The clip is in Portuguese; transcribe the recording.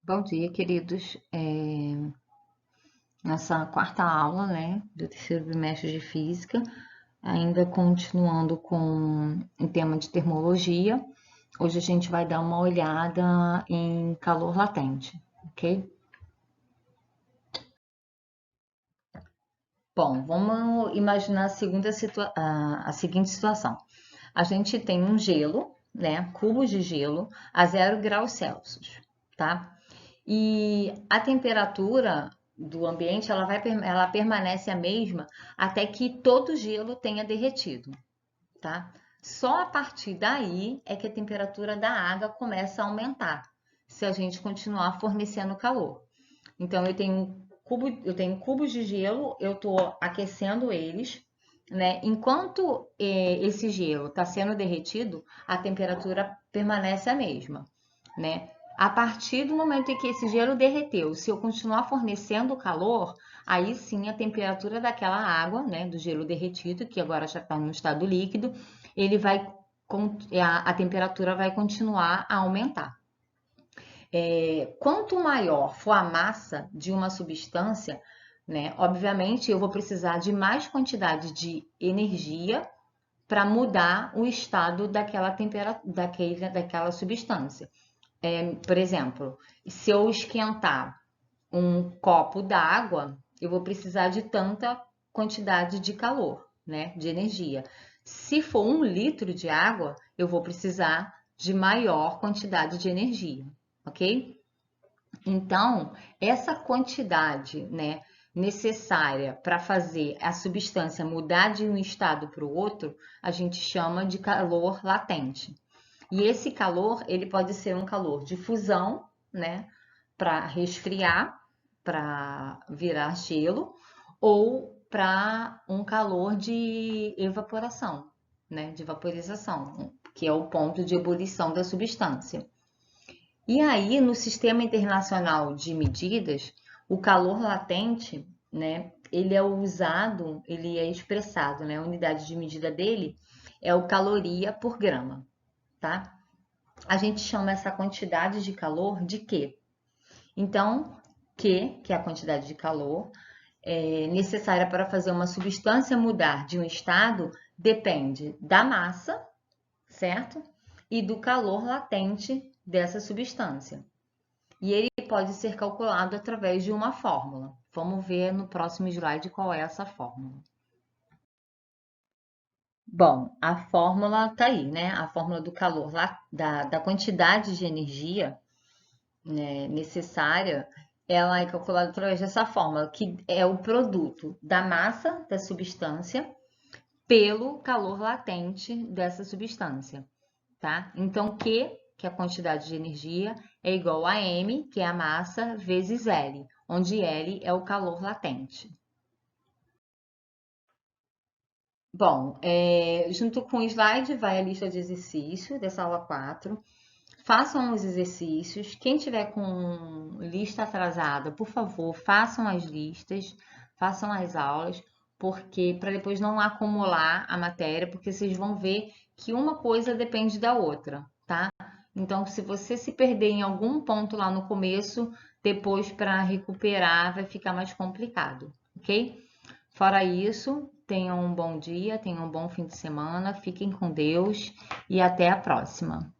Bom dia, queridos. Nessa quarta aula, né, do terceiro bimestre de Física, ainda continuando com o tema de termologia, hoje a gente vai dar uma olhada em calor latente, ok? Bom, vamos imaginar a seguinte situação. A gente tem um gelo, né, cubos de gelo a 0 graus Celsius, tá? E a temperatura do ambiente ela permanece a mesma até que todo o gelo tenha derretido, tá? Só a partir daí é que a temperatura da água começa a aumentar, se a gente continuar fornecendo calor. Então eu tenho cubos de gelo, eu estou aquecendo eles, né? Enquanto esse gelo está sendo derretido, a temperatura permanece a mesma, né? A partir do momento em que esse gelo derreteu, se eu continuar fornecendo calor, aí sim a temperatura daquela água, né, do gelo derretido, que agora já está no estado líquido, ele vai a temperatura vai continuar a aumentar. Quanto maior for a massa de uma substância, né, obviamente eu vou precisar de mais quantidade de energia para mudar o estado daquela daquela substância. Por exemplo, se eu esquentar um copo d'água, eu vou precisar de tanta quantidade de calor, né, de energia. Se for 1 litro de água, eu vou precisar de maior quantidade de energia, ok? Então, essa quantidade, né, necessária para fazer a substância mudar de um estado para o outro, a gente chama de calor latente. E esse calor, ele pode ser um calor de fusão, né, para resfriar, para virar gelo, ou para um calor de evaporação, né, de vaporização, que é o ponto de ebulição da substância. E aí, no Sistema Internacional de Medidas, o calor latente, né, ele é usado, ele é expressado, né, a unidade de medida dele é o caloria por grama, tá? A gente chama essa quantidade de calor de Q. Então, Q, que é a quantidade de calor, necessária para fazer uma substância mudar de um estado, depende da massa, certo? E do calor latente dessa substância. E ele pode ser calculado através de uma fórmula. Vamos ver no próximo slide qual é essa fórmula. Bom, a fórmula está aí, né? A fórmula do calor, da quantidade de energia, né, necessária, ela é calculada através dessa fórmula, que é o produto da massa da substância pelo calor latente dessa substância, tá? Então, Q, que é a quantidade de energia, é igual a M, que é a massa, vezes L, onde L é o calor latente. Bom, junto com o slide vai a lista de exercício dessa aula 4. Façam os exercícios. Quem tiver com lista atrasada, por favor, façam as listas, façam as aulas, porque para depois não acumular a matéria, porque vocês vão ver que uma coisa depende da outra, tá? Então, se você se perder em algum ponto lá no começo, depois para recuperar vai ficar mais complicado, ok? Fora isso, tenham um bom dia, tenham um bom fim de semana, fiquem com Deus e até a próxima.